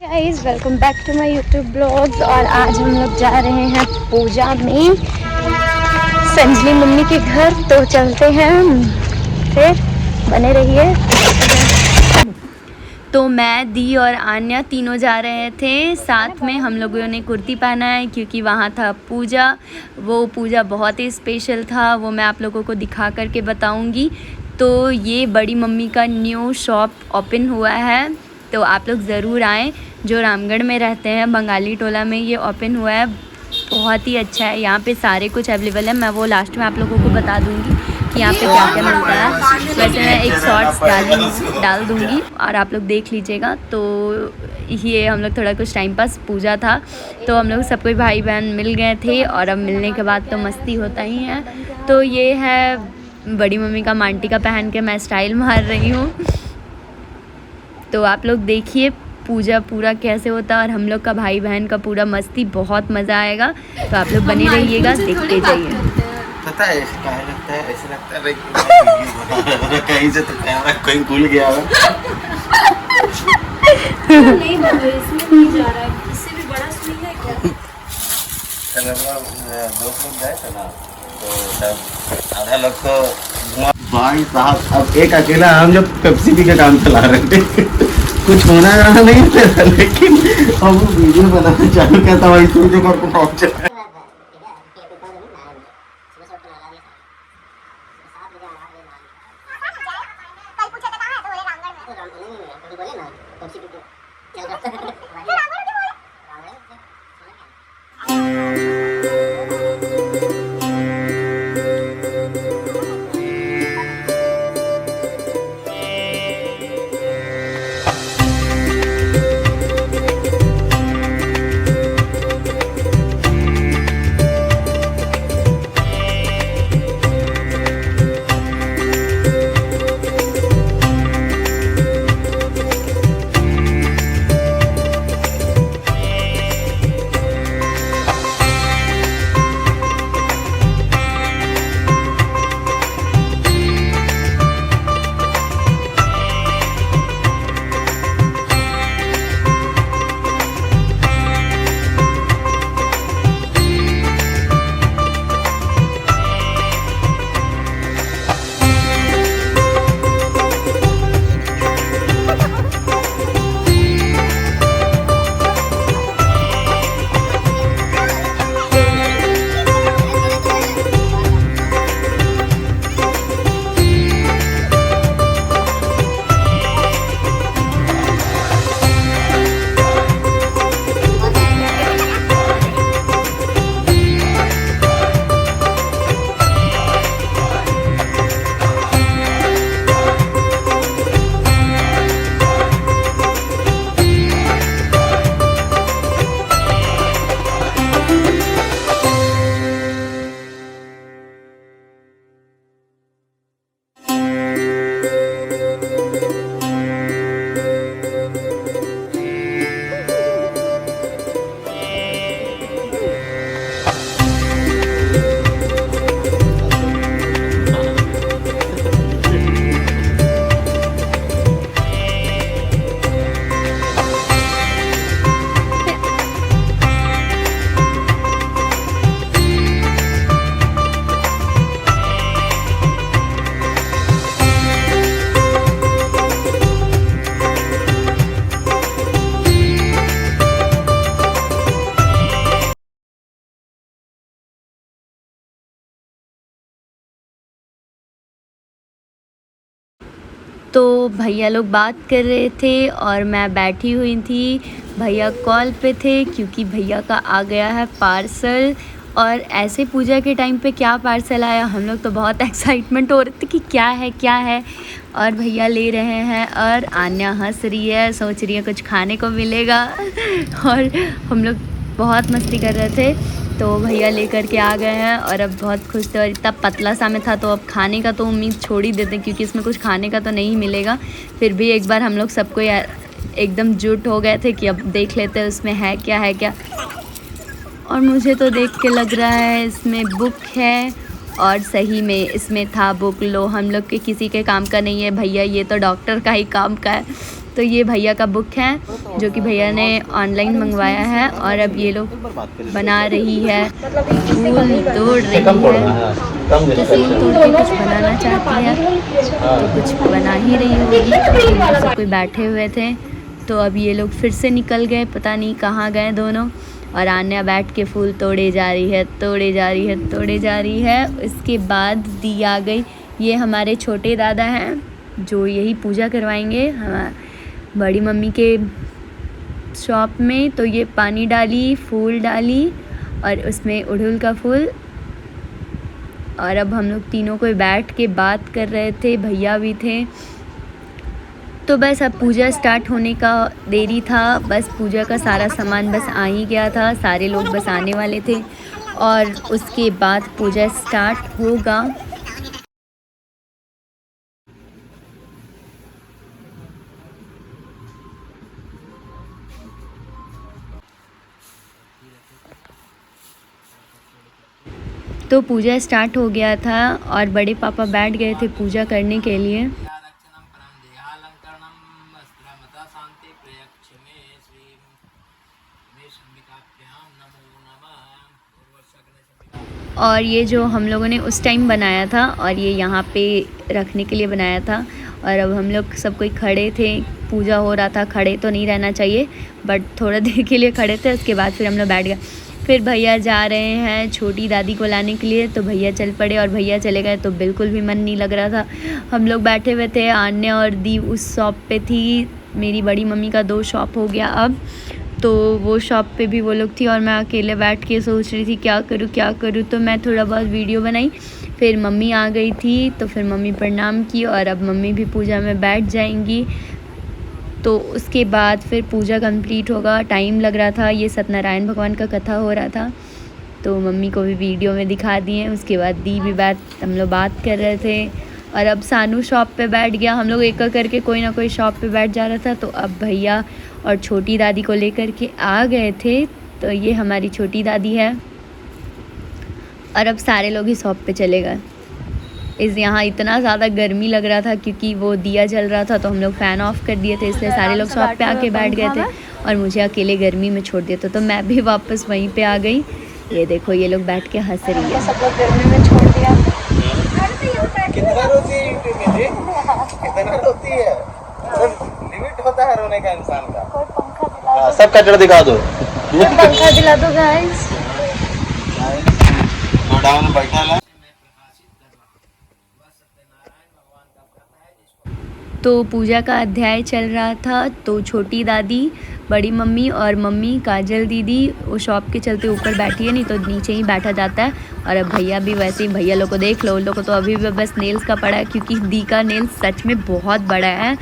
Guys welcome back to my YouTube blogs. और आज हम लोग जा रहे हैं पूजा में संजली मम्मी के घर, तो चलते हैं, फिर बने रहिए। तो मैं, दी और आन्या तीनों जा रहे थे साथ में। हम लोगों ने कुर्ती पहना है क्योंकि वहाँ था पूजा। वो पूजा बहुत ही स्पेशल था, वो मैं आप लोगों को दिखा करके बताऊँगी। तो ये बड़ी मम्मी का न्यू शॉप ओपन हुआ है, तो आप लोग ज़रूर आएँ। जो रामगढ़ में रहते हैं, बंगाली टोला में ये ओपन हुआ है। बहुत ही अच्छा है, यहाँ पे सारे कुछ अवेलेबल है। मैं वो लास्ट में आप लोगों को बता दूँगी कि यहाँ पे क्या क्या मिलता है। वैसे मैं एक शॉर्ट्स डाल दूँगी और आप लोग देख लीजिएगा। तो ये हम लोग थोड़ा कुछ टाइम पास, पूजा था तो हम लोग सब कोई भाई बहन मिल गए थे, और अब मिलने के बाद तो मस्ती होता ही है। तो ये है बड़ी मम्मी का मांटी का पहन के मैं स्टाइल मार रही हूँ। तो आप लोग देखिए पूजा पूरा कैसे होता है, और हम लोग का भाई बहन का पूरा मस्ती, बहुत मज़ा आएगा। तो आप लोग बने रहिएगा, देखते जाइए। पता है ऐसे क्या लगता है, ऐसे लगता है कहीं से तो कैमरा कोई भूल गया है। नहीं बाबा, इसमें नहीं जा रहा है, इससे भी बड़ा स्विंग है क्या? कल हम लोग दोस्त लोग गए थे ना, तो सब आधा लोग तो भाई साहब, अब एक अकेला हम जो पेप्सी पी के काम चला रहे थे। कुछ होना नहीं था, लेकिन अब वो वीडियो बनाना चालू किया था, वही सूर्य को पहुंचा। तो भैया लोग बात कर रहे थे और मैं बैठी हुई थी। भैया कॉल पे थे क्योंकि भैया का आ गया है पार्सल। और ऐसे पूजा के टाइम पे क्या पार्सल आया, हम लोग तो बहुत एक्साइटमेंट हो रहे थे कि क्या है। और भैया ले रहे हैं और आन्या हंस रही है, सोच रही है कुछ खाने को मिलेगा। और हम लोग बहुत मस्ती कर रहे थे, तो भैया लेकर के आ गए हैं और अब बहुत खुश थे। और इतना पतला सा में था तो अब खाने का तो उम्मीद छोड़ ही देते हैं क्योंकि इसमें कुछ खाने का तो नहीं मिलेगा। फिर भी एक बार हम लोग सबको एकदम जुट हो गए थे कि अब देख लेते हैं उसमें है क्या। और मुझे तो देख के लग रहा है इसमें बुक है और सही में इसमें था बुक लो, हम लोग के किसी के काम का नहीं है भैया, ये तो डॉक्टर का ही काम का है। तो ये भैया का बुक है जो कि भैया ने ऑनलाइन मंगवाया है। और अब ये लोग बना रही है, फूल तोड़ रही है, फूल तोड़ के कुछ बनाना चाहती है, तो कुछ बना ही रही होगी। सब कोई बैठे हुए थे, तो अब ये लोग फिर से निकल गए, पता नहीं कहाँ गए दोनों। और आन्या बैठ के फूल तोड़े जा रही है, तोड़े जा रही है, तोड़े जा रही है। उसके बाद दी आ गई, ये हमारे छोटे दादा हैं जो यही पूजा करवाएंगे बड़ी मम्मी के शॉप में। तो ये पानी डाली, फूल डाली और उसमें उड़हुल का फूल। और अब हम लोग तीनों को बैठ के बात कर रहे थे, भैया भी थे। तो बस अब पूजा स्टार्ट होने का देरी था, बस पूजा का सारा सामान बस आ ही गया था, सारे लोग बस आने वाले थे और उसके बाद पूजा स्टार्ट होगा। तो पूजा स्टार्ट हो गया था और बड़े पापा बैठ गए थे पूजा करने के लिए। और ये जो हम लोगों ने उस टाइम बनाया था और ये यहाँ पे रखने के लिए बनाया था। और अब हम लोग सब कोई खड़े थे, पूजा हो रहा था, खड़े तो नहीं रहना चाहिए बट थोड़ा देर के लिए खड़े थे। उसके बाद फिर हम लोग बैठ गए। फिर भैया जा रहे हैं छोटी दादी को लाने के लिए, तो भैया चल पड़े और भैया चले गए तो बिल्कुल भी मन नहीं लग रहा था। हम लोग बैठे हुए थे, आन्या और दी उस शॉप पे थी, मेरी बड़ी मम्मी का 2 शॉप हो गया अब, तो वो शॉप पे भी वो लोग थी और मैं अकेले बैठ के सोच रही थी क्या करूँ क्या करूँ। तो मैं थोड़ा बहुत वीडियो बनाई, फिर मम्मी आ गई थी तो फिर मम्मी प्रणाम की और अब मम्मी भी पूजा में बैठ जाएंगी। तो उसके बाद फिर पूजा कंप्लीट होगा। टाइम लग रहा था, ये सत्यनारायण भगवान का कथा हो रहा था तो मम्मी को भी वीडियो में दिखा दिए। उसके बाद दी भी हम लोग बात कर रहे थे और अब सानू शॉप पे बैठ गया। हम लोग एक करके कोई ना कोई शॉप पे बैठ जा रहा था। तो अब भैया और छोटी दादी को लेकर के आ गए थे, तो ये हमारी छोटी दादी है और अब सारे लोग ही शॉप पे चले गए। यहाँ इतना ज़्यादा गर्मी लग रहा था क्योंकि वो दिया जल रहा था, तो हम लोग फ़ैन ऑफ कर दिए थे, इसलिए सारे लोग शॉप पे आके बैठ गए थे और मुझे अकेले गर्मी में छोड़ दिया। तो मैं भी वापस वहीं पे आ गई। ये देखो ये लोग बैठ के हंस रही है। सब लोग गर्मी में छोड़ दिया। कितना रोती है, कितना रोती है, लिमिट होता है रोने का इंसान का। कोई पंखा दिला दो, सबका जड़ दिखा दो, पंखा दिला दो गाइस। गोडाउन बैठा है। तो पूजा का अध्याय चल रहा था, तो छोटी दादी, बड़ी मम्मी और मम्मी काजल दीदी वो शॉप के चलते ऊपर बैठी है, नहीं तो नीचे ही बैठा जाता है। और अब भैया भी वैसे ही, भैया लोग को देख लो, उन लोग को तो अभी भी बस नेल्स का पड़ा है क्योंकि दी का नेल्स सच में बहुत बड़ा है।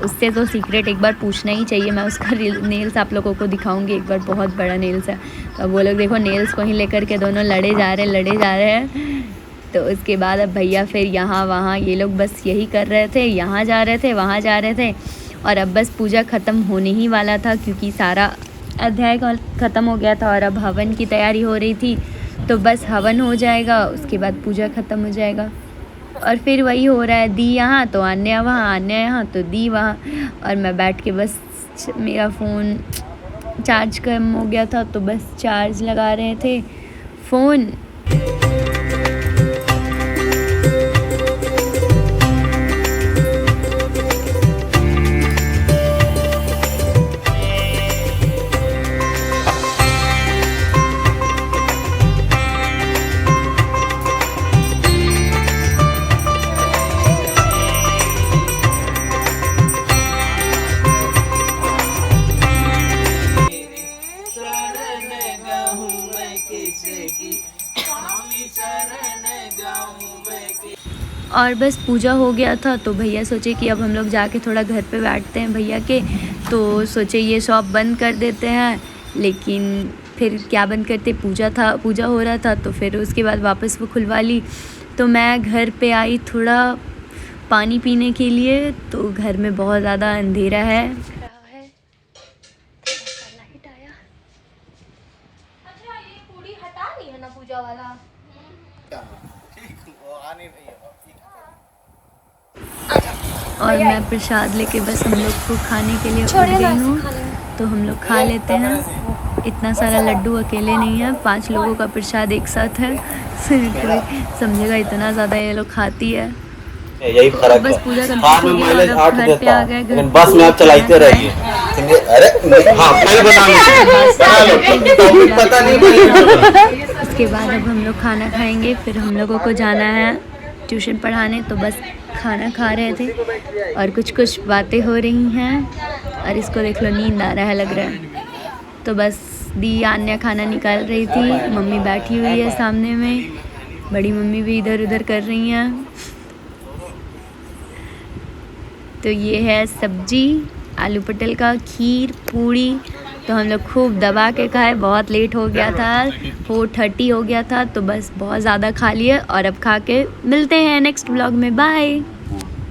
उससे तो सीक्रेट एक बार पूछना ही चाहिए, मैं उसका नेल्स आप लोगों को दिखाऊंगी एक बार, बहुत बड़ा नेल्स है। तो वो लोग देखो नेल्स को ही लेकर के दोनों लड़े जा रहे हैं। तो उसके बाद अब भैया फिर यहाँ वहाँ ये लोग बस यही कर रहे थे, यहाँ जा रहे थे, वहाँ जा रहे थे। और अब बस पूजा ख़त्म होने ही वाला था क्योंकि सारा अध्याय ख़त्म हो गया था और अब हवन की तैयारी हो रही थी। तो बस हवन हो जाएगा, उसके बाद पूजा ख़त्म हो जाएगा। और फिर वही हो रहा है, दी यहाँ तो आन्या वहाँ, आन्या यहाँ तो दी वहाँ। और मैं बैठ के बस, मेरा फ़ोन चार्ज कम हो गया था तो बस चार्ज लगा रहे थे फ़ोन। और बस पूजा हो गया था तो भैया सोचे कि अब हम लोग जाके थोड़ा घर पे बैठते हैं भैया के, तो सोचे ये शॉप बंद कर देते हैं। लेकिन फिर क्या बंद करते, पूजा हो रहा था तो फिर उसके बाद वापस वो खुलवा ली। तो मैं घर पे आई थोड़ा पानी पीने के लिए, तो घर में बहुत ज़्यादा अंधेरा है। लाइट आया। अच्छा ये पूरी हटा ली है ना पूजा वाला? और मैं प्रसाद लेके बस हम लोग को खाने के लिए उठ गई हूँ। तो हम लोग खा लेते हैं। इतना सारा लड्डू अकेले नहीं है, 5 लोगों का प्रसाद एक साथ है। कोई समझेगा इतना ज़्यादा ये लोग खाती है। यही फर्क बस है। पूजा कार में कंप्लीट हो माइलेज गई, 8 घर पे देता आ है, गए। लेकिन बस में आप चलाते रहिए। अरे हाँ, फाइल बना लो, टॉपिक पता नहीं पड़ेगा। उसके बाद अब हम लोग खाना खाएंगे, फिर हम लोगों को जाना है ट्यूशन पढ़ाने। तो बस खाना खा रहे थे और कुछ बातें हो रही हैं। और इसको देख लो, नींद आ रहा है लग रहा है। तो बस दी आन्या खाना निकाल रही थी, मम्मी बैठी हुई है सामने में, बड़ी मम्मी भी इधर उधर कर रही हैं। तो ये है सब्जी, आलू पटल का, खीर, पूड़ी। तो हम लोग खूब दबा के खाए, बहुत लेट हो गया था, 4:30 हो गया था। तो बस बहुत ज़्यादा खा लिए और अब खा के मिलते हैं नेक्स्ट व्लॉग में। बाय।